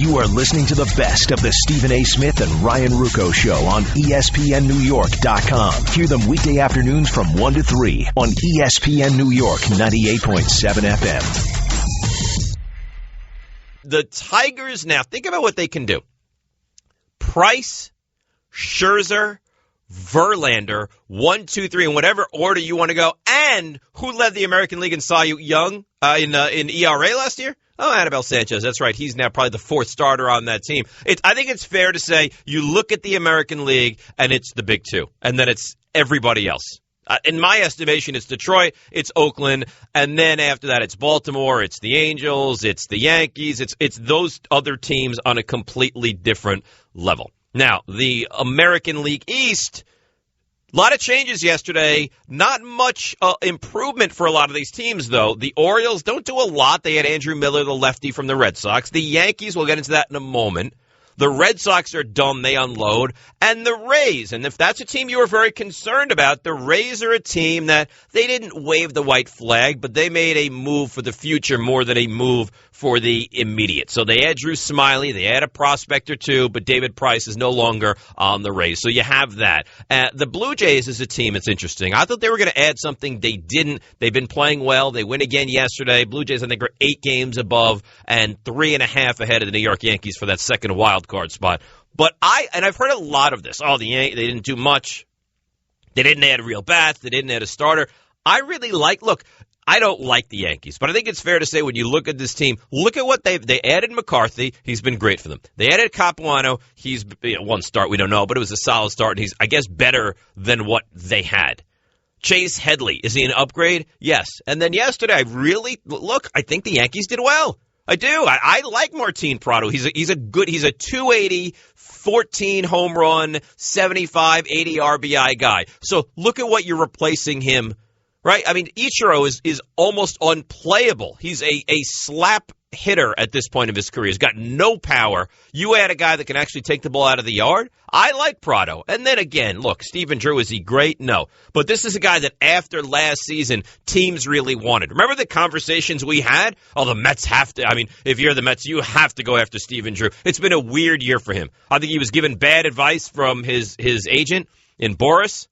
You are listening to the best of the Stephen A. Smith and Ryan Ruocco Show on ESPNNewYork.com. Hear them weekday afternoons from 1 to 3 on ESPN New York 98.7 FM. The Tigers now, think about what they can do. Price, Scherzer, Verlander, 1, 2, 3, in whatever order you want to go. And who led the American League in Cy Young in ERA last year? Oh, Anibal Sanchez. That's right. He's now probably the fourth starter on that team. I think it's fair to say you look at the American League and it's the big two, and then it's everybody else. In my estimation, it's Detroit, it's Oakland, and then after that it's Baltimore, it's the Angels, it's the Yankees, it's those other teams on a completely different level. Now, the American League East, a lot of changes yesterday. Not much improvement for a lot of these teams, though. The Orioles don't do a lot. They had Andrew Miller, the lefty from the Red Sox. The Yankees, we'll get into that in a moment. The Red Sox are done. They unload. And the Rays, and if that's a team you were very concerned about, the Rays are a team that they didn't wave the white flag, but they made a move for the future more than a move for the immediate. So they had Drew Smiley. They had a prospect or two, but David Price is no longer on the Rays. So you have that. The Blue Jays is a team that's interesting. I thought they were going to add something. They didn't. They've been playing well. They win again yesterday. Blue Jays, I think, are 8 games above and 3.5 ahead of the New York Yankees for that second wild card spot. But I've heard a lot of this. Oh, they didn't do much. They didn't add real bats. They didn't add a starter. I don't like the Yankees, but I think it's fair to say when you look at this team, look at what they added McCarthy. He's been great for them. They added Capuano. He's one start, we don't know, but it was a solid start, and he's, I guess, better than what they had. Chase Headley, is he an upgrade? Yes. And then yesterday, I think the Yankees did well. I do. I like Martin Prado. He's a 280, 14 home run, 75, 80 RBI guy. So look at what you're replacing him, right? I mean, Ichiro is almost unplayable. He's a slap hitter at this point of his career. He's got no power. You add a guy that can actually take the ball out of the yard. I like Prado. And then again, look, Stephen Drew, is he great? No. But this is a guy that after last season, teams really wanted. Remember the conversations we had? Oh, the Mets have to. I mean, if you're the Mets, you have to go after Stephen Drew. It's been a weird year for him. I think he was given bad advice from his agent in Boris,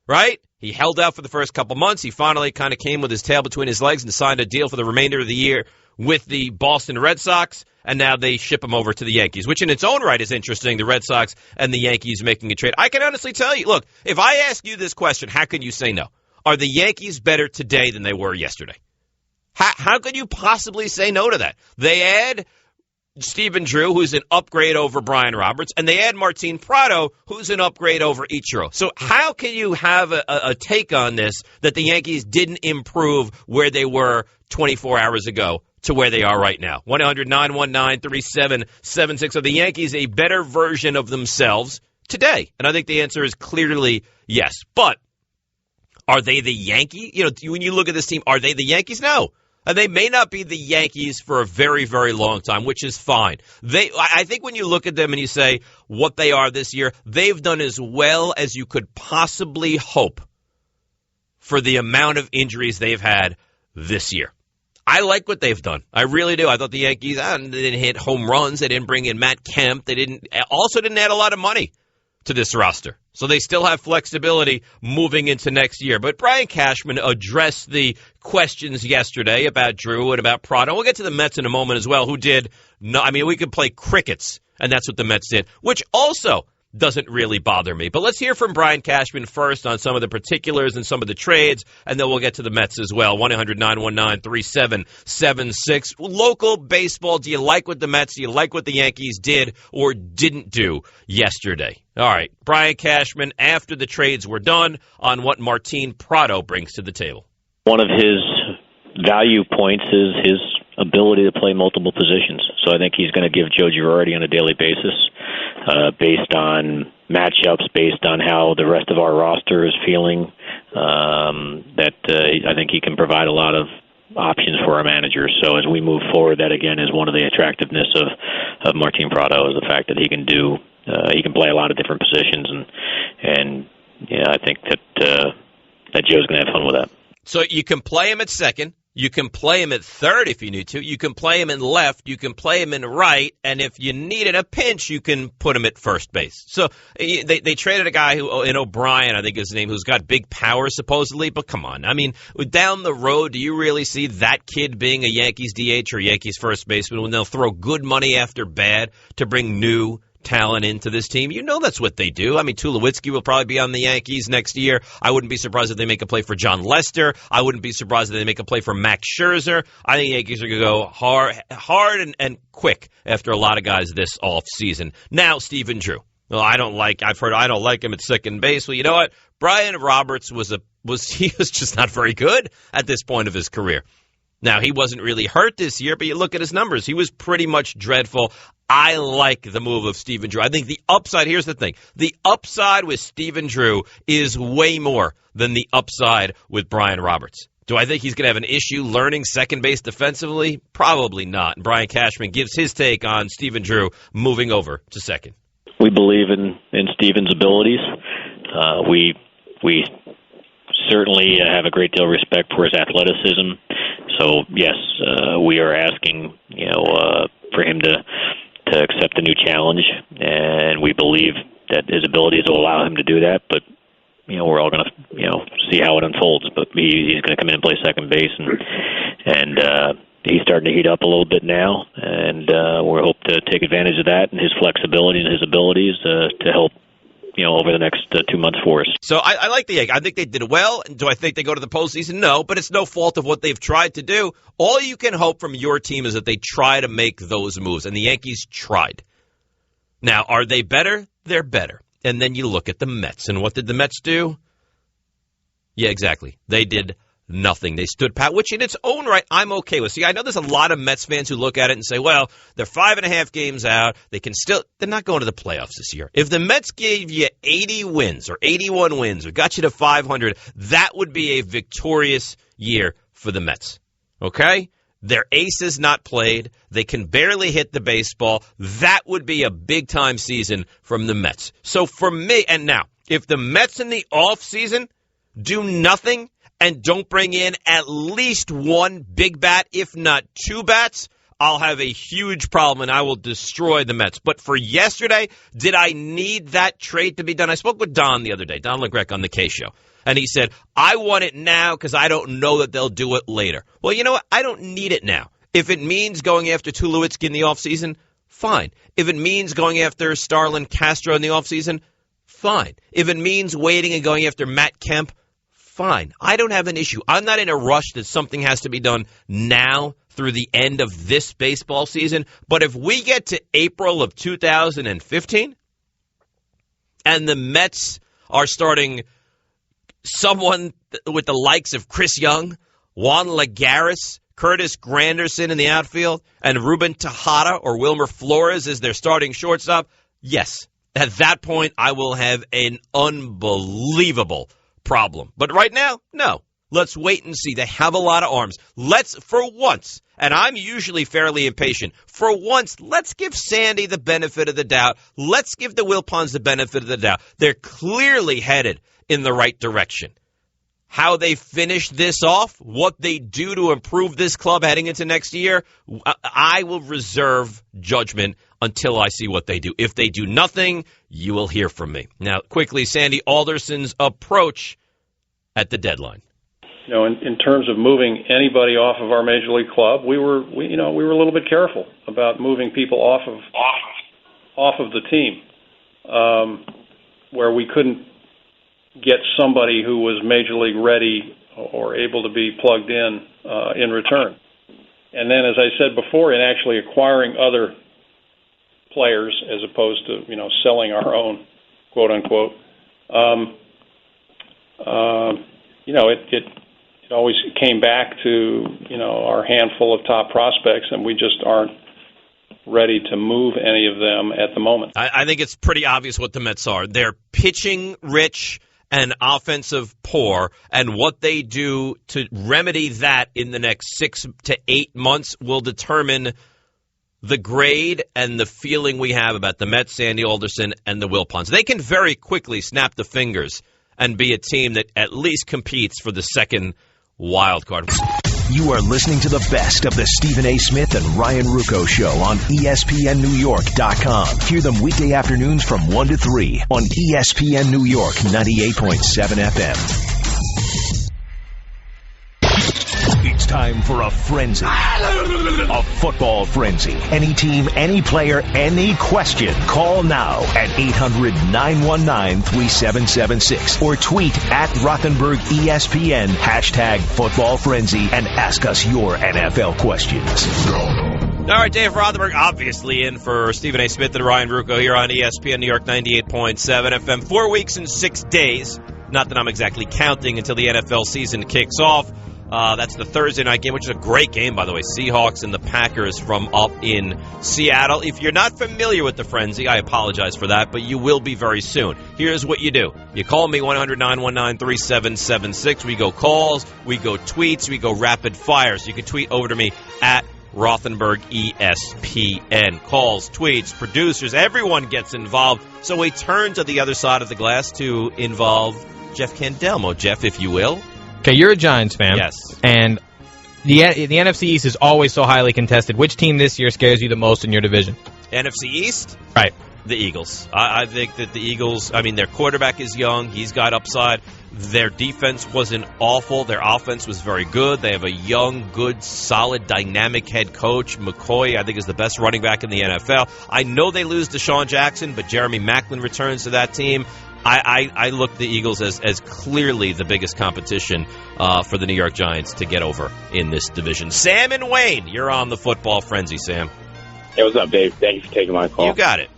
right? He held out for the first couple months. He finally kind of came with his tail between his legs and signed a deal for the remainder of the year with the Boston Red Sox, and now they ship him over to the Yankees, which in its own right is interesting, the Red Sox and the Yankees making a trade. I can honestly tell you, look, if I ask you this question, how can you say no? Are the Yankees better today than they were yesterday? How could you possibly say no to that? They add Stephen Drew, who's an upgrade over Brian Roberts, and they add Martin Prado, who's an upgrade over Ichiro. So how can you have a take on this that the Yankees didn't improve where they were 24 hours ago to where they are right now? 1-800-919-3776. Are the Yankees a better version of themselves today? And I think the answer is clearly yes. But are they the Yankees? When you look at this team, are they the Yankees? No. And they may not be the Yankees for a very, very long time, which is fine. I think when you look at them and you say what they are this year, they've done as well as you could possibly hope for the amount of injuries they've had this year. I like what they've done. I really do. I thought the Yankees, they didn't hit home runs. They didn't bring in Matt Kemp. They didn't add a lot of money to this roster. So they still have flexibility moving into next year. But Brian Cashman addressed the questions yesterday about Drew and about Prado. We'll get to the Mets in a moment as well, who did no. I mean, we could play crickets, and that's what the Mets did, which also doesn't really bother me. But let's hear from Brian Cashman first on some of the particulars and some of the trades, and then we'll get to the Mets as well. 1-800-919-3776. Local baseball, do you like what the Mets, do you like what the Yankees did or didn't do yesterday? All right, Brian Cashman, after the trades were done, on what Martin Prado brings to the table. One of his value points is his ability to play multiple positions. So I think he's going to give Joe Girardi on a daily basis, based on matchups, based on how the rest of our roster is feeling, I think he can provide a lot of options for our managers. So as we move forward, that again is one of the attractiveness of Martin Prado, is the fact that he can play a lot of different positions, and I think that Joe's going to have fun with that. So you can play him at second, You can play him at third if you need to. You can play him in left. You can play him in right. And if you need in a pinch, you can put him at first base. So they traded a guy who, in O'Brien, I think is his name, who's got big power supposedly. But come on. I mean, down the road, do you really see that kid being a Yankees DH or Yankees first baseman when they'll throw good money after bad to bring new talent into this team? You know that's what they do. I mean, Tulowitzki will probably be on the Yankees next year. I wouldn't be surprised if they make a play for John Lester. I wouldn't be surprised if they make a play for Max Scherzer. I think the Yankees are going to go hard and quick after a lot of guys this offseason. Now, Stephen Drew. Well, I don't like him at second base. Well, you know what? Brian Roberts was just not very good at this point of his career. Now, he wasn't really hurt this year, but you look at his numbers. He was pretty much dreadful. I like the move of Stephen Drew. I think the upside, here's the thing. The upside with Stephen Drew is way more than the upside with Brian Roberts. Do I think he's going to have an issue learning second base defensively? Probably not. And Brian Cashman gives his take on Stephen Drew moving over to second. We believe in Stephen's abilities. We certainly have a great deal of respect for his athleticism. So, yes, we are asking, for him to accept a new challenge, and we believe that his abilities will allow him to do that. But we're all going to see how it unfolds. But he's going to come in and play second base, and he's starting to heat up a little bit now, and we hope to take advantage of that and his flexibility and his abilities to help over the next 2 months for us. So I like the Yankees. I think they did well. Do I think they go to the postseason? No, but it's no fault of what they've tried to do. All you can hope from your team is that they try to make those moves, and the Yankees tried. Now, are they better? They're better. And then you look at the Mets, and what did the Mets do? Yeah, exactly. They did nothing. They stood pat, which in its own right, I'm okay with. See, I know there's a lot of Mets fans who look at it and say, well, they're 5.5 games out. They're not going to the playoffs this year. If the Mets gave you 80 wins or 81 wins or got you to 500, that would be a victorious year for the Mets. Okay? Their ace is not played. They can barely hit the baseball. That would be a big-time season from the Mets. So for me, and now, if the Mets in the offseason do nothing and don't bring in at least one big bat, if not two bats, I'll have a huge problem and I will destroy the Mets. But for yesterday, did I need that trade to be done? I spoke with Don the other day, Don LeGrec on the K Show, and he said, I want it now because I don't know that they'll do it later. Well, you know what? I don't need it now. If it means going after Tulowitzki in the offseason, fine. If it means going after Starlin Castro in the offseason, fine. If it means waiting and going after Matt Kemp, fine. I don't have an issue. I'm not in a rush that something has to be done now through the end of this baseball season. But if we get to April of 2015 and the Mets are starting someone with the likes of Chris Young, Juan Lagares, Curtis Granderson in the outfield, and Ruben Tejada or Wilmer Flores as their starting shortstop, yes, at that point I will have an unbelievable problem. But right now, no. Let's wait and see. They have a lot of arms. For once, and I'm usually fairly impatient, for once, let's give Sandy the benefit of the doubt. Let's give the Wilpons the benefit of the doubt. They're clearly headed in the right direction. How they finish this off, what they do to improve this club heading into next year, I will reserve judgment until I see what they do. If they do nothing, you will hear from me. Now, quickly, Sandy Alderson's approach at the deadline. In terms of moving anybody off of our major league club, we were a little bit careful about moving people off of the team, where we couldn't get somebody who was major league ready or able to be plugged in return. And then, as I said before, in actually acquiring other players as opposed to selling our own, quote unquote, it always came back to our handful of top prospects, and we just aren't ready to move any of them at the moment. I think it's pretty obvious what the Mets are. They're pitching rich and offensive poor, and what they do to remedy that in the next 6 to 8 months will determine the grade and the feeling we have about the Mets, Sandy Alderson, and the Wilpons. They can very quickly snap the fingers and be a team that at least competes for the second wild card. You are listening to the best of the Stephen A. Smith and Ryan Ruocco Show on ESPNNewYork.com. Hear them weekday afternoons from 1 to 3 on ESPN New York 98.7 FM. It's time for a frenzy. A football frenzy. Any team, any player, any question. Call now at 800-919-3776 or tweet at Rothenberg ESPN, hashtag football frenzy, and ask us your NFL questions. All right, Dave Rothenberg, obviously in for Stephen A. Smith and Ryan Ruocco here on ESPN New York 98.7 FM. 4 weeks and 6 days. Not that I'm exactly counting until the NFL season kicks off. That's the Thursday night game, which is a great game, by the way. Seahawks and the Packers from up in Seattle. If you're not familiar with the frenzy, I apologize for that, but you will be very soon. Here's what you do. You call me, 1-800-919-3776. We go calls, we go tweets, we go rapid fires. You can tweet over to me at Rothenberg ESPN. Calls, tweets, producers, everyone gets involved. So we turn to the other side of the glass to involve Jeff Candelmo. Jeff, if you will. Okay, you're a Giants fan. Yes. And the NFC East is always so highly contested. Which team this year scares you the most in your division? NFC East? Right. The Eagles. I think that the Eagles, their quarterback is young. He's got upside. Their defense wasn't awful. Their offense was very good. They have a young, good, solid, dynamic head coach. McCoy, I think, is the best running back in the NFL. I know they lose Deshaun Jackson, but Jeremy Maclin returns to that team. I look at the Eagles as clearly the biggest competition for the New York Giants to get over in this division. Sam and Wayne, you're on the football frenzy, Sam. Hey, what's up, Dave? Thank you for taking my call. You got it.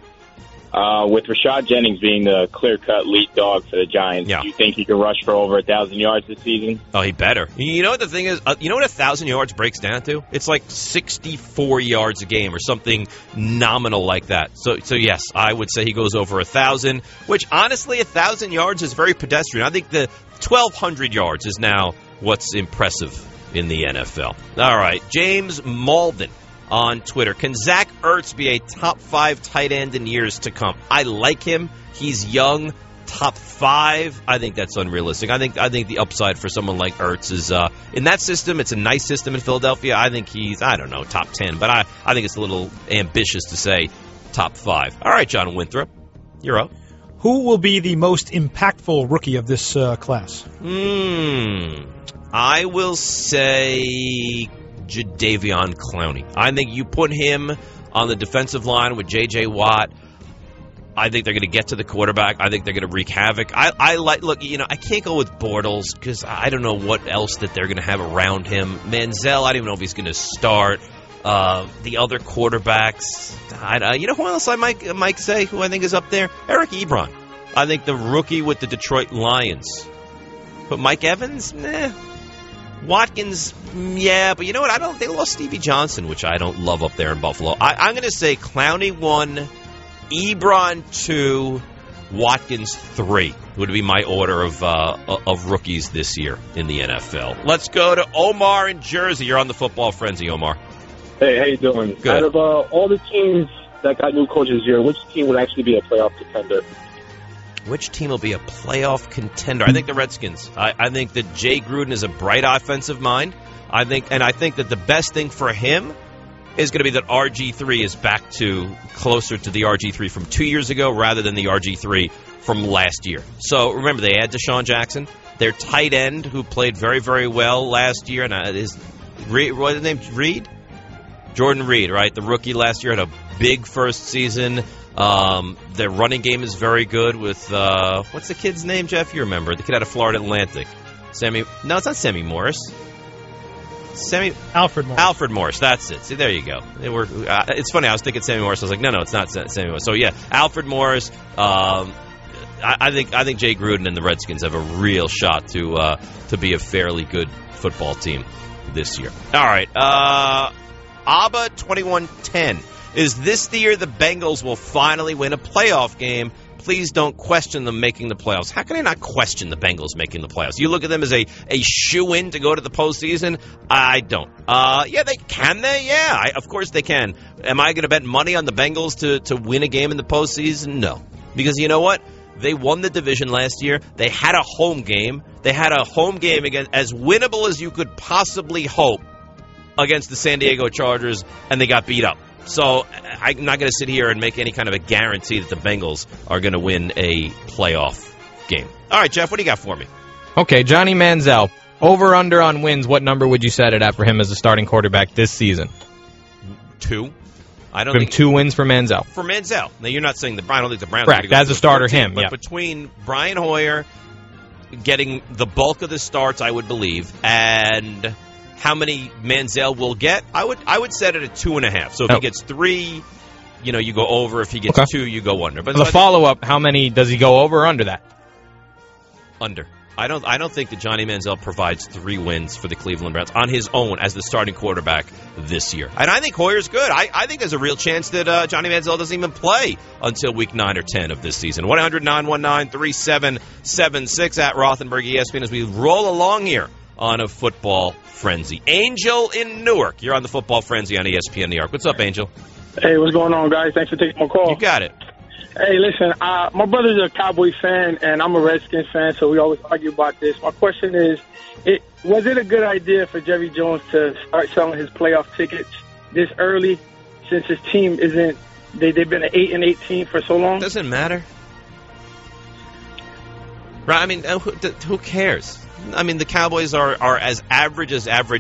With Rashad Jennings being the clear-cut lead dog for the Giants, do you think he can rush for over 1,000 yards this season? Oh, he better. You know what the thing is? You know what 1,000 yards breaks down to? It's like 64 yards a game or something nominal like that. So yes, I would say he goes over 1,000, which honestly, 1,000 yards is very pedestrian. I think the 1,200 yards is now what's impressive in the NFL. All right, James Malden on Twitter. Can Zach Ertz be a top 5 tight end in years to come? I like him. He's young. Top 5, I think that's unrealistic. I think the upside for someone like Ertz is in that system. It's a nice system in Philadelphia. I think he's, top 10, but I think it's a little ambitious to say top 5. All right, John Winthrop, you're up. Who will be the most impactful rookie of this class? I will say Jadeveon Clowney. I think you put him on the defensive line with J.J. Watt. I think they're going to get to the quarterback. I think they're going to wreak havoc. I can't go with Bortles because I don't know what else that they're going to have around him. Manziel, I don't even know if he's going to start. The other quarterbacks, you know who else I might say who I think is up there? Eric Ebron. I think the rookie with the Detroit Lions. But Mike Evans, Watkins, yeah, but you know what? They lost Stevie Johnson, which I don't love up there in Buffalo. I'm going to say Clowney 1, Ebron 2, Watkins 3 would be my order of rookies this year in the NFL. Let's go to Omar in Jersey. You're on the football frenzy, Omar. Hey, how you doing? Good. Out of all the teams that got new coaches this year, which team would actually be a playoff contender? Which team will be a playoff contender? I think the Redskins. I think that Jay Gruden is a bright offensive mind. I think that the best thing for him is going to be that RG3 is back to closer to the RG3 from 2 years ago rather than the RG3 from last year. So remember, they had Deshaun Jackson, their tight end who played very, very well last year, and what is his name? Reed? Jordan Reed, right? The rookie last year had a big first season. Their running game is very good with, what's the kid's name, Jeff? You remember. The kid out of Florida Atlantic. No, it's not Sammy Morris. Alfred Morris. Alfred Morris, that's it. See, there you go. It's funny, I was thinking Sammy Morris. I was like, no, it's not Sammy Morris. So, yeah, Alfred Morris. I think Jay Gruden and the Redskins have a real shot to be a fairly good football team this year. All right. ABBA 2110. Is this the year the Bengals will finally win a playoff game? Please don't question them making the playoffs. How can I not question the Bengals making the playoffs? You look at them as a shoo-in to go to the postseason? I don't. Yeah, can they? Yeah, of course they can. Am I going to bet money on the Bengals to win a game in the postseason? No. Because you know what? They won the division last year. They had a home game. They had a home game against, as winnable as you could possibly hope, against the San Diego Chargers, and they got beat up. So I'm not going to sit here and make any kind of a guarantee that the Bengals are going to win a playoff game. All right, Jeff, what do you got for me? Okay, Johnny Manziel. Over, under on wins, what number would you set it at for him as a starting quarterback this season? 2. I don't think 2 wins for Manziel. For Manziel. Now, you're not saying I don't think the Browns correct, go as a starter 14, him, but yeah. between Brian Hoyer getting the bulk of the starts, I would believe, and how many Manziel will get, I would set it at 2.5. So if he gets 3, you go over. If he gets 2, you go under. But the follow-up, how many does he go over or under that? Under. I don't think that Johnny Manziel provides 3 wins for the Cleveland Browns on his own as the starting quarterback this year. And I think Hoyer's good. I think there's a real chance that Johnny Manziel doesn't even play until week 9 or 10 of this season. 1-800-919-3776 at Rothenberg ESPN as we roll along here on a football frenzy. Angel in Newark. You're on the football frenzy on ESPN New York. What's up, Angel? Hey, what's going on, guys? Thanks for taking my call. You got it. Hey, listen, my brother's a Cowboys fan, and I'm a Redskins fan, so we always argue about this. My question is, was it a good idea for Jerry Jones to start selling his playoff tickets this early, since his team isn't? They've been an 8-8 team for so long. Doesn't matter, right? I mean, who cares? I mean, the Cowboys are as average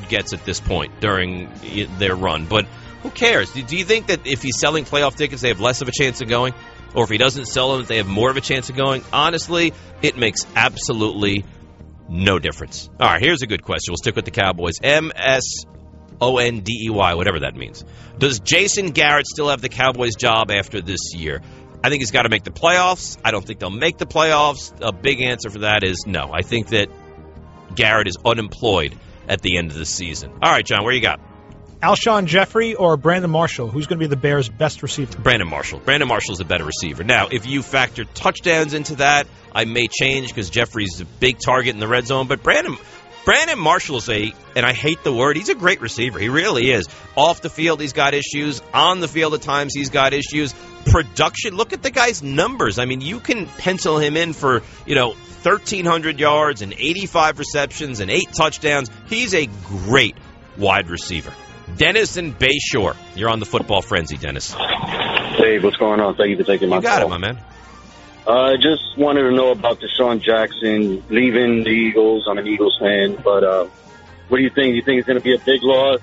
gets at this point during their run, but who cares? Do you think that if he's selling playoff tickets, they have less of a chance of going? Or if he doesn't sell them, they have more of a chance of going? Honestly, it makes absolutely no difference. All right, here's a good question. We'll stick with the Cowboys. MSONDEY, whatever that means. Does Jason Garrett still have the Cowboys job after this year? I think he's got to make the playoffs. I don't think they'll make the playoffs. A big answer for that is no. I think that Garrett is unemployed at the end of the season. All right, John, where you got? Alshon Jeffrey or Brandon Marshall? Who's going to be the Bears' best receiver? Brandon Marshall. Brandon Marshall's a better receiver. Now, if you factor touchdowns into that, I may change because Jeffrey's a big target in the red zone. But Brandon Marshall's and I hate the word, he's a great receiver. He really is. Off the field, he's got issues. On the field at times, he's got issues. Production, look at the guy's numbers. I mean, you can pencil him in for, 1,300 yards and 85 receptions and 8 touchdowns. He's a great wide receiver. Dennis in Bayshore. You're on the football frenzy, Dennis. Hey, what's going on? Thank you for taking my call. You got it, my man. I just wanted to know about Deshaun Jackson leaving the Eagles. I'm an Eagles fan, but what do you think? You think it's going to be a big loss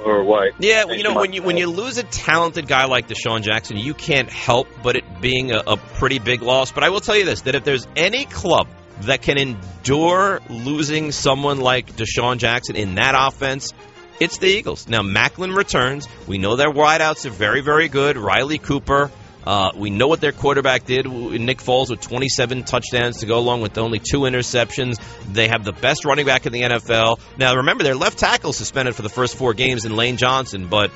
or what? Yeah, when you lose a talented guy like Deshaun Jackson, you can't help but it being a pretty big loss. But I will tell you this, that if there's any club that can endure losing someone like Deshaun Jackson in that offense, it's the Eagles. Now, Macklin returns. We know their wideouts are very, very good. Riley Cooper. We know what their quarterback did. Nick Foles with 27 touchdowns to go along with only 2 interceptions. They have the best running back in the NFL. Now, remember, their left tackle suspended for the first 4 games in Lane Johnson. But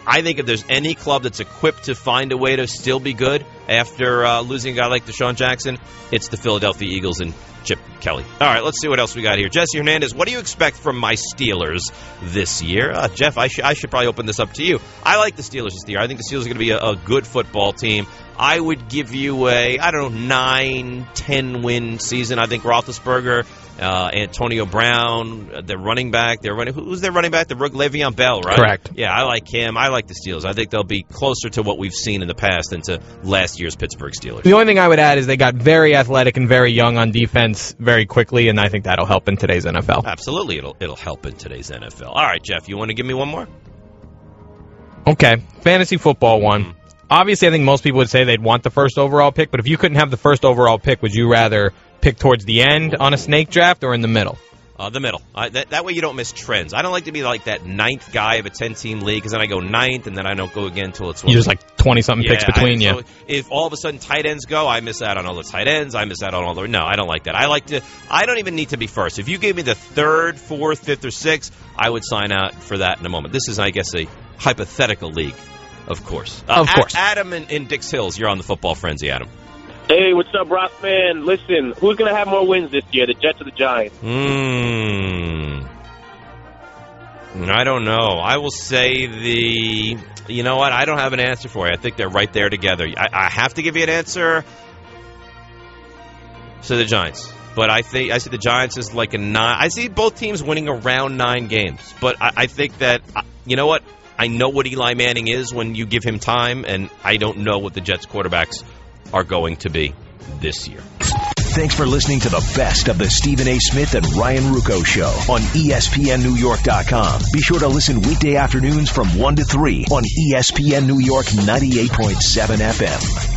I think if there's any club that's equipped to find a way to still be good after losing a guy like Deshaun Jackson, it's the Philadelphia Eagles and Chip Kelly. All right, let's see what else we got here. Jesse Hernandez, what do you expect from my Steelers this year? Jeff, I should probably open this up to you. I like the Steelers this year. I think the Steelers are going to be a good football team. I would give you a, 9-10 win season. I think Roethlisberger, Antonio Brown, their running back, who's their running back? The rook Le'Veon Bell, right? Correct. Yeah, I like him. I like the Steelers. I think they'll be closer to what we've seen in the past than to last year's Pittsburgh Steelers. The only thing I would add is they got very athletic and very young on defense very quickly, and I think that'll help in today's NFL. Absolutely, it'll help in today's NFL. All right, Jeff, you want to give me one more? Okay, fantasy football one. Obviously, I think most people would say they'd want the first overall pick, but if you couldn't have the first overall pick, would you rather pick towards the end on a snake draft or in the middle? The middle. That way you don't miss trends. I don't like to be like that 9th guy of a 10-team league because then I go 9th and then I don't go again until it's... You just like 20-something picks between you. So if all of a sudden tight ends go, I miss out on all the tight ends. I miss out on all the... No, I don't like that. I don't even need to be first. If you gave me the 3rd, 4th, 5th, or 6th, I would sign out for that in a moment. This is, I guess, a hypothetical league, of course. Of course. Adam in Dix Hills, you're on the football frenzy, Adam. Hey, what's up, Rock man? Listen, who's going to have more wins this year, the Jets or the Giants? I don't know. I will say you know what? I don't have an answer for you. I think they're right there together. I have to give you an answer. So the Giants. But I see the Giants as like a 9. I see both teams winning around 9 games. But I think that, you know what? I know what Eli Manning is when you give him time, and I don't know what the Jets quarterbacks are going to be this year. Thanks for listening to the best of the Stephen A. Smith and Ryan Ruocco Show on ESPNNewYork.com. Be sure to listen weekday afternoons from 1 to 3 on ESPN New York 98.7 FM.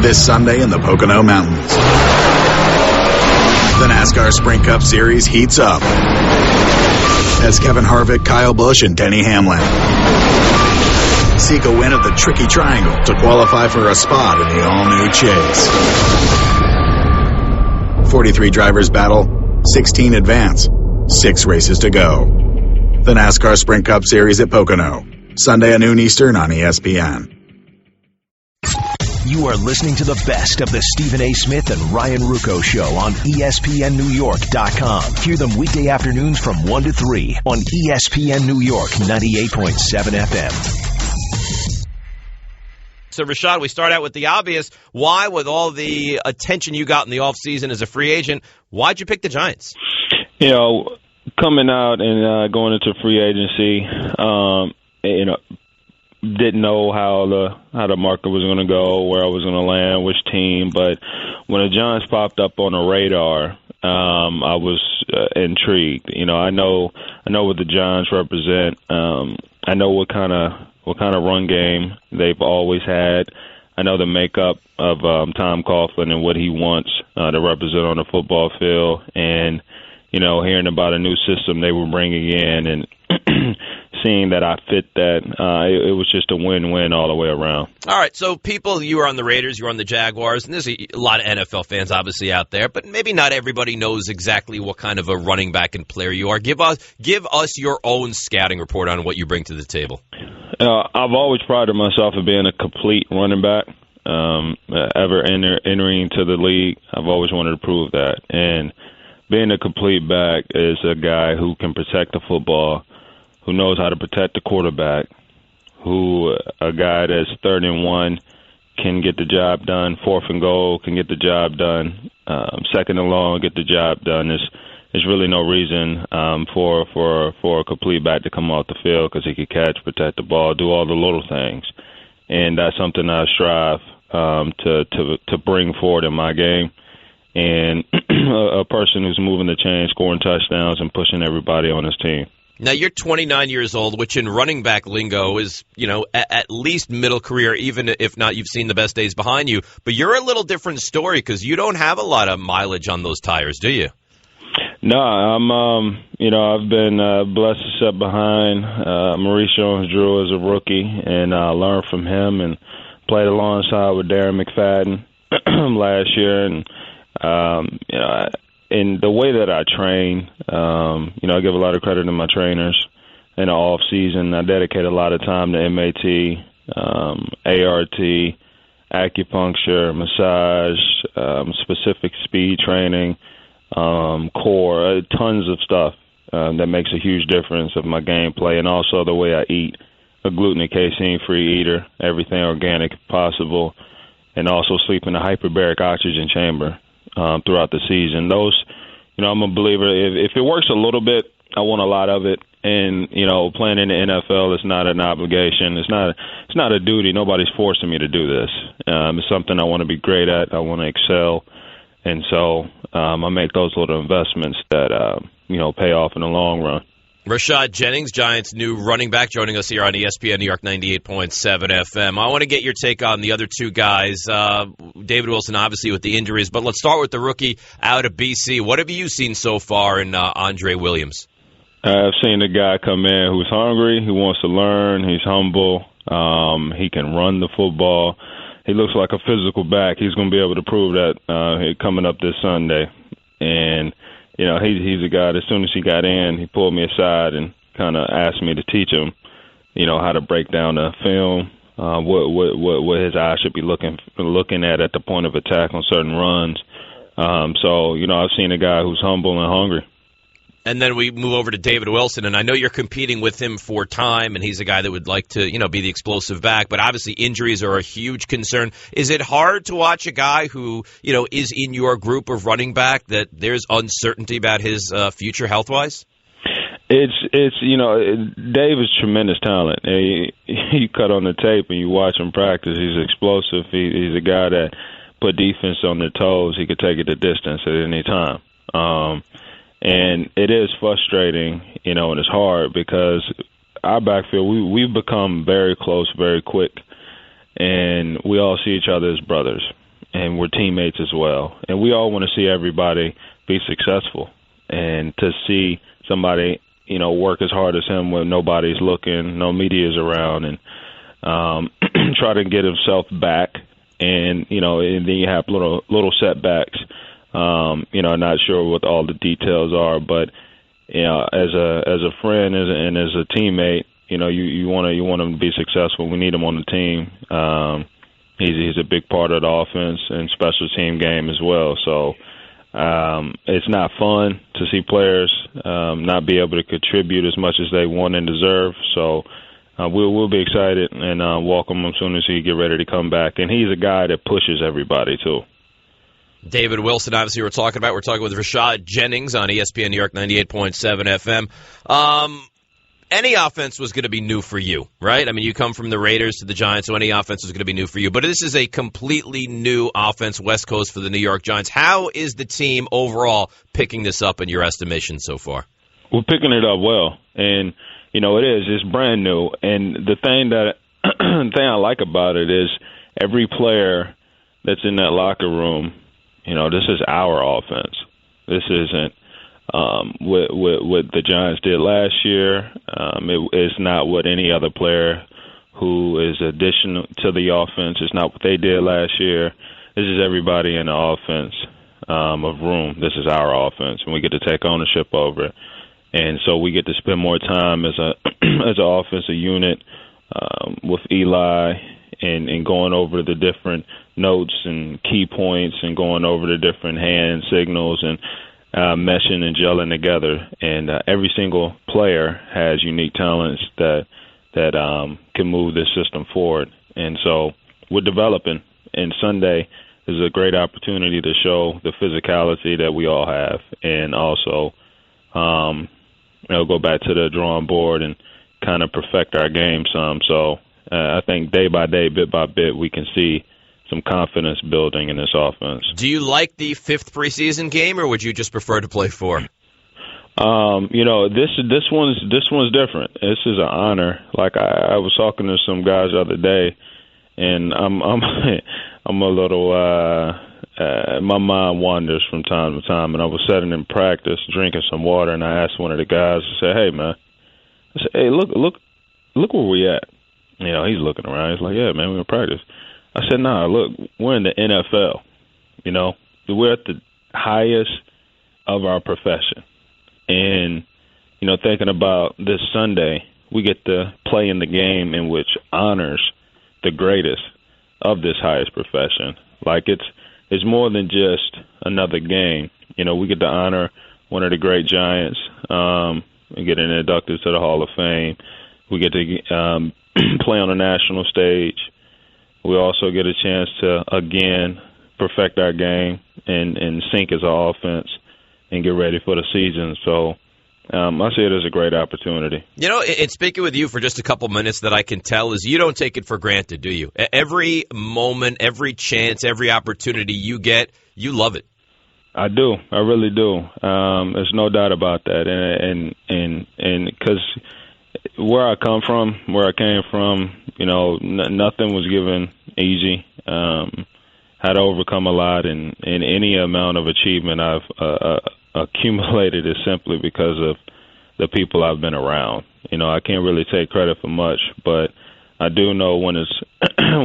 This Sunday in the Pocono Mountains, the NASCAR Sprint Cup Series heats up as Kevin Harvick, Kyle Busch, and Denny Hamlin seek a win of the Tricky Triangle to qualify for a spot in the all-new Chase. 43 drivers battle, 16 advance, 6 races to go. The NASCAR Sprint Cup Series at Pocono, Sunday at noon Eastern on ESPN. You are listening to the best of the Stephen A. Smith and Ryan Ruocco Show on ESPNNewYork.com. Hear them weekday afternoons from 1 to 3 on ESPN New York 98.7 FM. So, Rashad, we start out with the obvious. Why, with all the attention you got in the offseason as a free agent, why'd you pick the Giants? Coming out and going into free agency, didn't know how the market was going to go, where I was going to land, which team. But when the Giants popped up on the radar, I was intrigued. I know what the Giants represent. I know what kind of run game they've always had. I know the makeup of Tom Coughlin and what he wants to represent on the football field. And hearing about a new system they were bringing in and seeing that I fit that, it was just a win-win all the way around. All right, so you were on the Raiders, you were on the Jaguars, and there's a lot of NFL fans obviously out there, but maybe not everybody knows exactly what kind of a running back and player you are. Give us your own scouting report on what you bring to the table. I've always prided myself on being a complete running back. Ever entering into the league, I've always wanted to prove that. And being a complete back is a guy who can protect the football, who knows how to protect the quarterback, a guy that's 3rd and 1 can get the job done, 4th and goal can get the job done, 2nd and long get the job done. There's really no reason for a complete back to come off the field because he can catch, protect the ball, do all the little things, and that's something I strive to bring forward in my game. And a person who's moving the chain, scoring touchdowns, and pushing everybody on his team. Now, you're 29 years old, which in running back lingo is, at least middle career, even if not you've seen the best days behind you. But you're a little different story because you don't have a lot of mileage on those tires, do you? No, I've been blessed to sit behind Maurice Jones-Drew as a rookie, and learned from him and played alongside with Darren McFadden last year. And in the way that I train, I give a lot of credit to my trainers in the off season. I dedicate a lot of time to MAT, ART, acupuncture, massage, specific speed training, core, tons of stuff that makes a huge difference of my gameplay, and also the way I eat. A gluten and casein-free eater, everything organic if possible, and also sleep in a hyperbaric oxygen chamber throughout the season. Those, I'm a believer. If it works a little bit, I want a lot of it. And playing in the NFL is not an obligation. It's not a duty. Nobody's forcing me to do this. It's something I want to be great at. I want to excel, and so I make those little investments that pay off in the long run. Rashad Jennings, Giants' new running back, joining us here on ESPN New York 98.7 FM. I want to get your take on the other two guys. David Wilson, obviously, with the injuries, but let's start with the rookie out of BC. What have you seen so far in Andre Williams? I've seen a guy come in who's hungry, who wants to learn, he's humble, he can run the football. He looks like a physical back. He's going to be able to prove that coming up this Sunday. And he's a guy that as soon as he got in, he pulled me aside and kind of asked me to teach him, how to break down the film, what his eyes should be looking at the point of attack on certain runs. So I've seen a guy who's humble and hungry. And then we move over to David Wilson, and I know you're competing with him for time, and he's a guy that would like to, be the explosive back, but obviously injuries are a huge concern. Is it hard to watch a guy who, is in your group of running back that there's uncertainty about his future health-wise? It's Dave is tremendous talent. You cut on the tape and you watch him practice. He's explosive. He's a guy that put defense on their toes. He could take it the distance at any time. And it is frustrating, and it's hard because our backfield, we've become very close, very quick, and we all see each other as brothers, and we're teammates as well. And we all want to see everybody be successful, and to see somebody, work as hard as him when nobody's looking, no media's around, and try to get himself back, and then you have little setbacks. Not sure what all the details are, but as a friend and as a teammate, you want him to be successful. We need him on the team. He's a big part of the offense and special team game as well. So it's not fun to see players not be able to contribute as much as they want and deserve. So we'll be excited and welcome him as soon as he get ready to come back. And he's a guy that pushes everybody too. David Wilson, obviously, we're talking with Rashad Jennings on ESPN New York 98.7 FM. Any offense was going to be new for you, right? I mean, you come from the Raiders to the Giants, so any offense was going to be new for you. But this is a completely new offense, West Coast for the New York Giants. How is the team overall picking this up in your estimation so far? We're picking it up well, and it's brand new. And the thing I like about it is every player that's in that locker room. This is our offense. This isn't what the Giants did last year. It's not what any other player who is additional to the offense. It's not what they did last year. This is everybody in the offense of room. This is our offense, and we get to take ownership over it. And so we get to spend more time as an offensive unit with Eli and going over the different notes and key points and going over the different hand signals and meshing and gelling together. And every single player has unique talents that can move this system forward. And so we're developing. And Sunday is a great opportunity to show the physicality that we all have, and also go back to the drawing board and kind of perfect our game some. So I think day by day, bit by bit, we can see some confidence building in this offense. Do you like the fifth preseason game, or would you just prefer to play four? This one's different. This is an honor. Like I was talking to some guys the other day, and I'm a little my mind wanders from time to time, and I was sitting in practice drinking some water, and I asked one of the guys, I said, "Hey man," I said, "Hey, look where we at." He's looking around. He's like, "Yeah, man, we're in practice." I said, "Nah, look, we're in the NFL. We're at the highest of our profession." And, thinking about this Sunday, we get to play in the game in which honors the greatest of this highest profession. Like it's more than just another game. We get to honor one of the great Giants and get inducted to the Hall of Fame. We get to play on a national stage. We also get a chance to, again, perfect our game and sync as an offense and get ready for the season. So I see it as a great opportunity. And speaking with you for just a couple minutes, that I can tell is you don't take it for granted, do you? Every moment, every chance, every opportunity you get, you love it. I do. I really do. There's no doubt about that. And because where I came from, nothing was given easy. Had to overcome a lot, and any amount of achievement I've accumulated is simply because of the people I've been around. I can't really take credit for much, but I do know when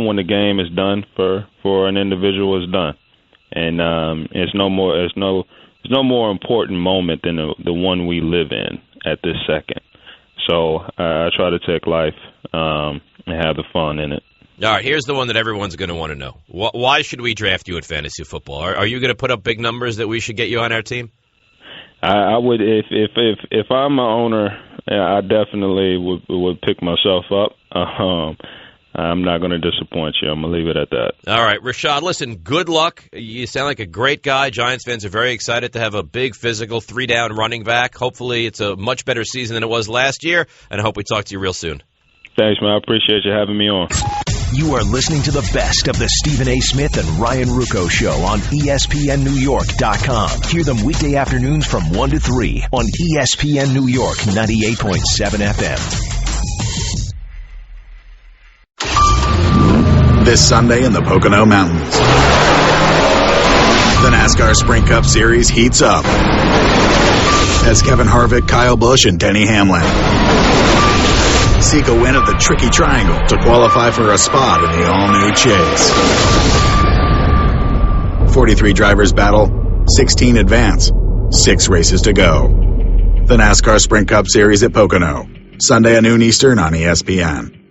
when the game is done for an individual, it's done, and it's no more important moment than the one we live in at this second. So I try to take life and have the fun in it. All right, here's the one that everyone's going to want to know. Why should we draft you in fantasy football? Are you going to put up big numbers that we should get you on our team? I would if I'm an owner, I definitely would pick myself up. I'm not going to disappoint you. I'm going to leave it at that. All right, Rashad, listen, good luck. You sound like a great guy. Giants fans are very excited to have a big physical 3-down running back. Hopefully it's a much better season than it was last year, and I hope we talk to you real soon. Thanks, man. I appreciate you having me on. You are listening to the best of the Stephen A. Smith and Ryan Ruocco Show on ESPNNewYork.com. Hear them weekday afternoons from 1 to 3 on ESPN New York 98.7 FM. This Sunday in the Pocono Mountains, the NASCAR Sprint Cup Series heats up as Kevin Harvick, Kyle Busch, and Denny Hamlin seek a win of the Tricky Triangle to qualify for a spot in the all-new Chase. 43 drivers battle, 16 advance, 6 races to go. The NASCAR Sprint Cup Series at Pocono, Sunday at noon Eastern on ESPN.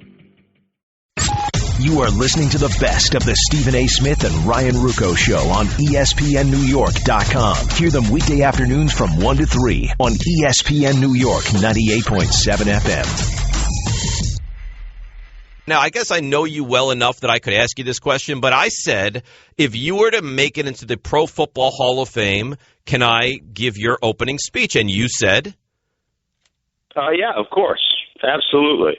You are listening to the best of the Stephen A. Smith and Ryan Ruocco Show on ESPNNewYork.com. Hear them weekday afternoons from 1 to 3 on ESPN New York 98.7 FM. Now, I guess I know you well enough that I could ask you this question, but I said, if you were to make it into the Pro Football Hall of Fame, can I give your opening speech? And you said? Yeah, of course. Absolutely.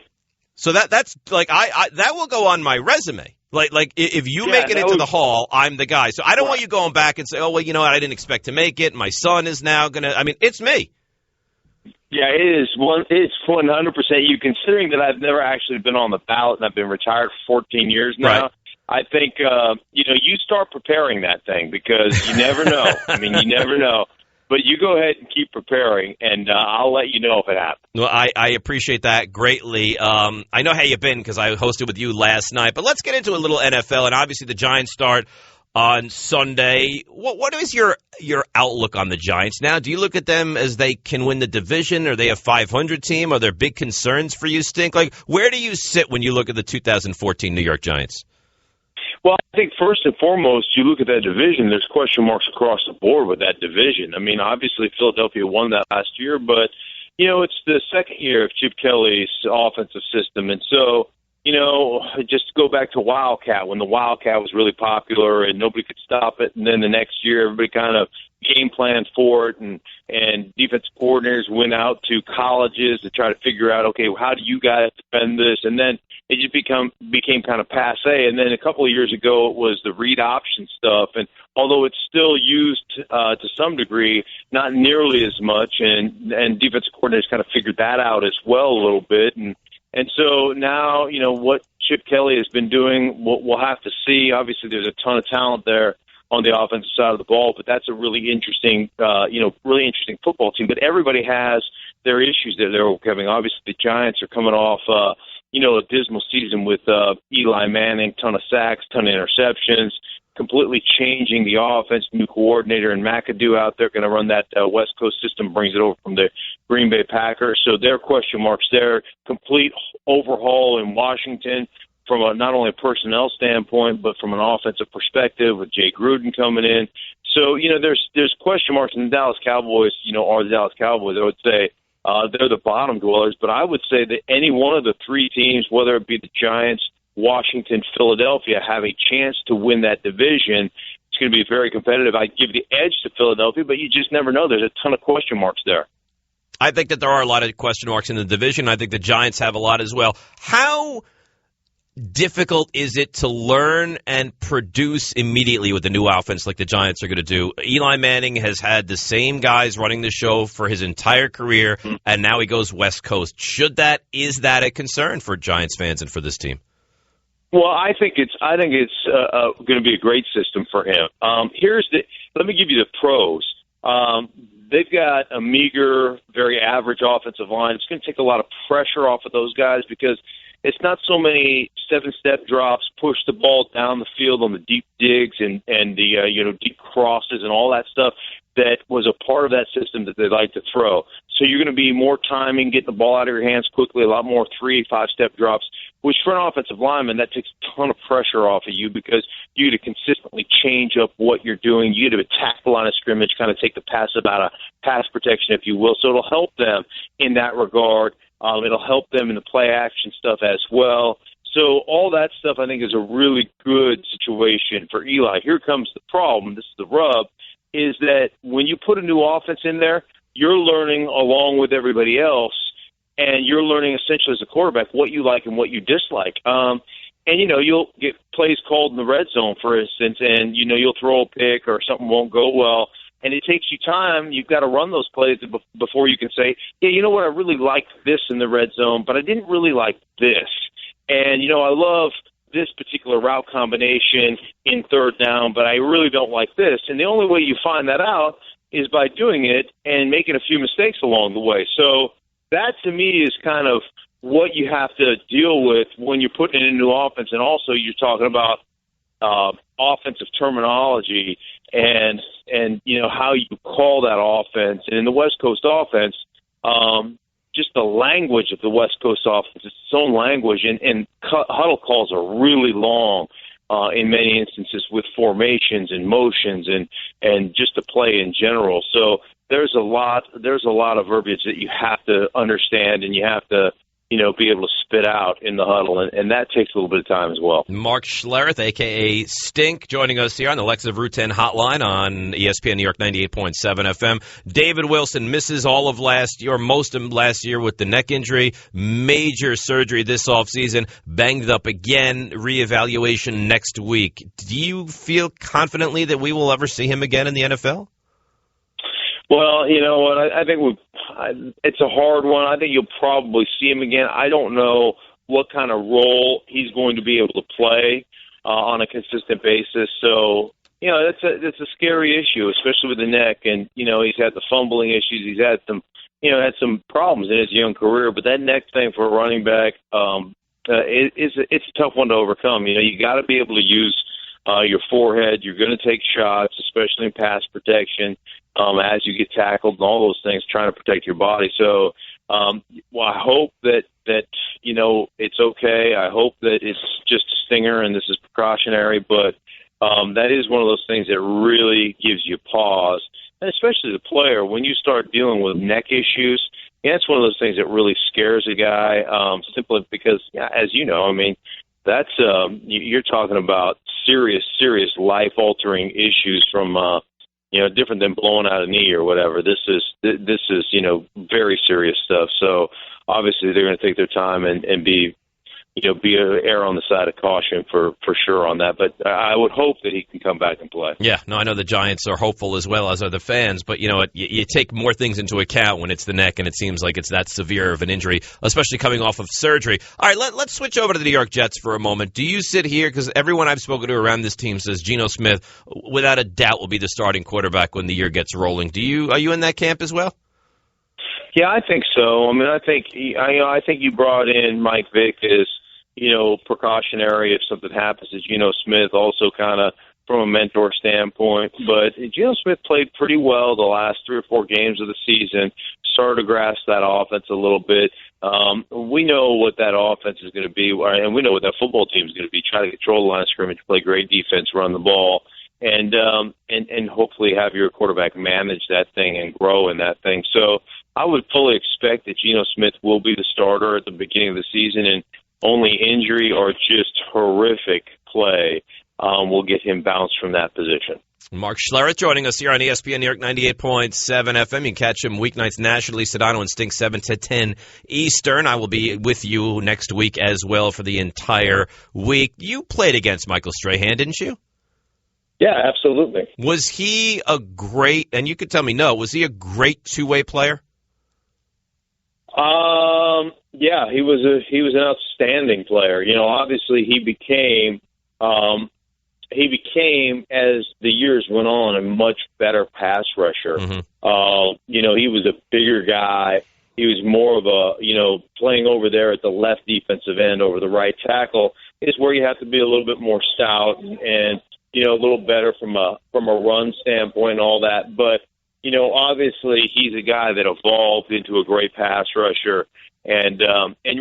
So that's like that will go on my resume. Like if you make it into the hall, I'm the guy. So I don't want you going back and say, oh well, you know what, I didn't expect to make it. My son is now gonna. I mean, it's me. Yeah, it is. It's 100% you. Considering that I've never actually been on the ballot and I've been retired for 14 years now. Right. I think you start preparing that thing because you never know. I mean, you never know. But you go ahead and keep preparing, and I'll let you know if it happens. Well, I appreciate that greatly. I know how you've been because I hosted with you last night. But let's get into a little NFL, and obviously the Giants start on Sunday. What is your outlook on the Giants now? Do you look at them as they can win the division? Are they a 500 team? Are there big concerns for you, Stink? Like, where do you sit when you look at the 2014 New York Giants? Well, I think first and foremost, you look at that division, there's question marks across the board with that division. I mean, obviously Philadelphia won that last year, but, it's the second year of Chip Kelly's offensive system. And so, just go back to Wildcat, when the Wildcat was really popular and nobody could stop it. And then the next year, everybody kind of game planned for it, and defensive coordinators went out to colleges to try to figure out, okay, how do you guys defend this? And then it just became kind of passe. And then a couple of years ago, it was the read option stuff. And although it's still used to some degree, not nearly as much. And defensive coordinators kind of figured that out as well a little bit. And so now, what Chip Kelly has been doing, we'll have to see. Obviously, there's a ton of talent there on the offensive side of the ball, but that's a really interesting, really interesting football team. But everybody has their issues that they're having. Obviously, the Giants are coming off, a dismal season with Eli Manning, ton of sacks, ton of interceptions, completely changing the offense. New coordinator and McAdoo out there going to run that West Coast system, brings it over from the Green Bay Packers. So there are question marks there. Complete overhaul in Washington from not only a personnel standpoint, but from an offensive perspective with Jay Gruden coming in. So, there's question marks, and the Dallas Cowboys, are the Dallas Cowboys. I would say they're the bottom dwellers, but I would say that any one of the three teams, whether it be the Giants, Washington, Philadelphia, have a chance to win that division. It's going to be very competitive. I'd give the edge to Philadelphia, but you just never know. There's a ton of question marks there. I think that there are a lot of question marks in the division. I think the Giants have a lot as well. How difficult is it to learn and produce immediately with the new offense like the Giants are going to do? Eli Manning has had the same guys running the show for his entire career, and now he goes West Coast. Is that a concern for Giants fans and for this team? Well, I think it's going to be a great system for him. Let me give you the pros. They've got a meager, very average offensive line. It's going to take a lot of pressure off of those guys because it's not so many 7-step drops, push the ball down the field on the deep digs and the deep crosses and all that stuff that was a part of that system that they like to throw. So you're going to be more timing, getting the ball out of your hands quickly, a lot more 3-5-step drops, which for an offensive lineman, that takes a ton of pressure off of you because you got to consistently change up what you're doing. You got to attack the line of scrimmage, kind of take the passive out of pass protection, if you will. So it'll help them in that regard. It'll help them in the play action stuff as well. So all that stuff, I think, is a really good situation for Eli. Here comes the problem. This is the rub, is that when you put a new offense in there, you're learning along with everybody else, and you're learning essentially as a quarterback what you like and what you dislike. And, you'll get plays called in the red zone, for instance, and, you'll throw a pick or something won't go well. And it takes you time. You've got to run those plays before you can say, yeah, you know what, I really liked this in the red zone, but I didn't really like this. And, I love this particular route combination in third down, but I really don't like this. And the only way you find that out is by doing it and making a few mistakes along the way. So that, to me, is kind of what you have to deal with when you're putting in a new offense. And also you're talking about offensive terminology and how you call that offense. And in the West Coast offense, just the language of the West Coast offense, it's its own language, and huddle calls are really long in many instances with formations and motions and just the play in general. So there's a lot of verbiage that you have to understand and you have to be able to spit out in the huddle, and that takes a little bit of time as well. Mark Schlereth, a.k.a. Stink, joining us here on the Lex of Route 10 hotline on ESPN New York 98.7 FM. David Wilson misses all of last year, or most of last year with the neck injury, major surgery this offseason, banged up again, reevaluation next week. Do you feel confidently that we will ever see him again in the NFL? Well, you know what, I think it's a hard one. I think you'll probably see him again. I don't know what kind of role he's going to be able to play on a consistent basis. So, that's a scary issue, especially with the neck. And, he's had the fumbling issues. He's had some problems in his young career. But that neck thing for a running back, it's a tough one to overcome. You got to be able to use your forehead. You're going to take shots, especially in pass protection, as you get tackled and all those things, trying to protect your body. So, I hope that it's okay. I hope that it's just a stinger and this is precautionary, but that is one of those things that really gives you pause, and especially the player, when you start dealing with neck issues. It's one of those things that really scares a guy, simply because, as you know, that's you're talking about serious life-altering issues from different than blowing out a knee or whatever. This is very serious stuff. So obviously they're going to take their time and be err on the side of caution for sure on that. But I would hope that he can come back and play. Yeah, no, I know the Giants are hopeful as well as are the fans, but you take more things into account when it's the neck, and it seems like it's that severe of an injury, especially coming off of surgery. All right, let's switch over to the New York Jets for a moment. Do you sit here, because everyone I've spoken to around this team says Geno Smith, without a doubt, will be the starting quarterback when the year gets rolling. Are you in that camp as well? Yeah, I think so. I think you brought in Mike Vick as precautionary if something happens to Geno Smith, also kind of from a mentor standpoint. But Geno Smith played pretty well the last 3 or 4 games of the season, started to grasp that offense a little bit. We know what that offense is going to be, and we know what that football team is going to be, try to control the line of scrimmage, play great defense, run the ball, and hopefully have your quarterback manage that thing and grow in that thing. So I would fully expect that Geno Smith will be the starter at the beginning of the season, and only injury or just horrific play will get him bounced from that position. Mark Schlereth joining us here on ESPN New York 98.7 FM. You can catch him weeknights nationally, Sedano and Stink 7 to 10 Eastern. I will be with you next week as well for the entire week. You played against Michael Strahan, didn't you? Yeah, absolutely. Was he a great, and you could tell me no, was he a great two-way player? Yeah, he was an outstanding player. Obviously he became as the years went on a much better pass rusher. Mm-hmm. He was a bigger guy. He was more of a, playing over there at the left defensive end over the right tackle is where you have to be a little bit more stout and a little better from a run standpoint and all that. But obviously he's a guy that evolved into a great pass rusher. And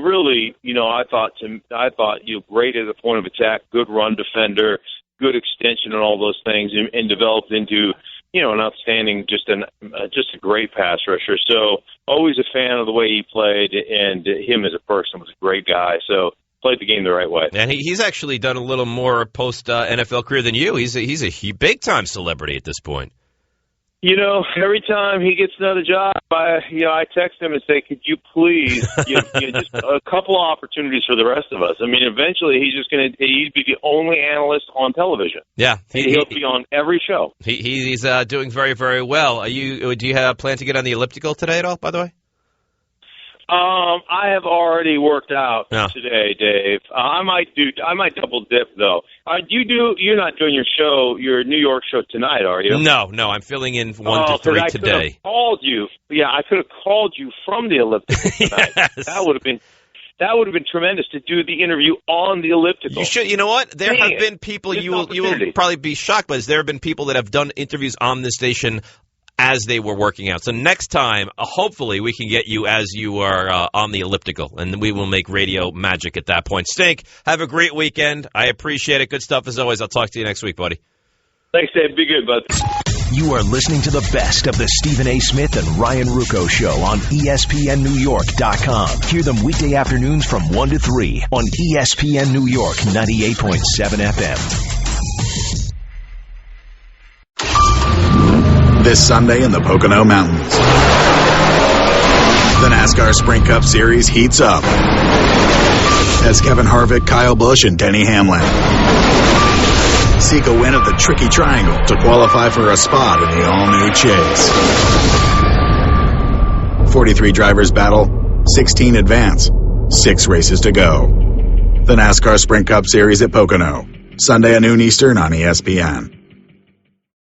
really, I thought great at the point of attack, good run defender, good extension and all those things, and developed into, an outstanding, just a great pass rusher. So always a fan of the way he played, and him as a person was a great guy. So played the game the right way. And he's actually done a little more post NFL career than you. He's a big time celebrity at this point. Every time he gets another job, I text him and say, could you please give just a couple of opportunities for the rest of us? I mean, eventually he'd be the only analyst on television. Yeah. He'll be on every show. He's doing very, very well. Do you have a plan to get on the elliptical today at all, by the way? I have already worked out today, Dave. I might double dip though. You're not doing your New York show tonight, are you? No, I'm filling in 1 to 3 today. I could have called you. Yeah, I could have called you from the elliptical tonight. Yes. That would have been tremendous to do the interview on the elliptical. You should. You know what? There have been people. You will probably be shocked, but there have been people that have done interviews on this station as they were working out. So next time, hopefully, we can get you as you are on the elliptical, and we will make radio magic at that point. Stink, have a great weekend. I appreciate it. Good stuff as always. I'll talk to you next week, buddy. Thanks, Dave. Be good, bud. You are listening to the best of the Stephen A. Smith and Ryan Ruocco Show on ESPNNewYork.com. Hear them weekday afternoons from 1 to 3 on ESPN New York 98.7 FM. This Sunday in the Pocono Mountains, the NASCAR Sprint Cup Series heats up as Kevin Harvick, Kyle Busch, and Denny Hamlin seek a win of the Tricky Triangle to qualify for a spot in the all-new Chase. 43 drivers battle, 16 advance, 6 races to go. The NASCAR Sprint Cup Series at Pocono, Sunday at noon Eastern on ESPN.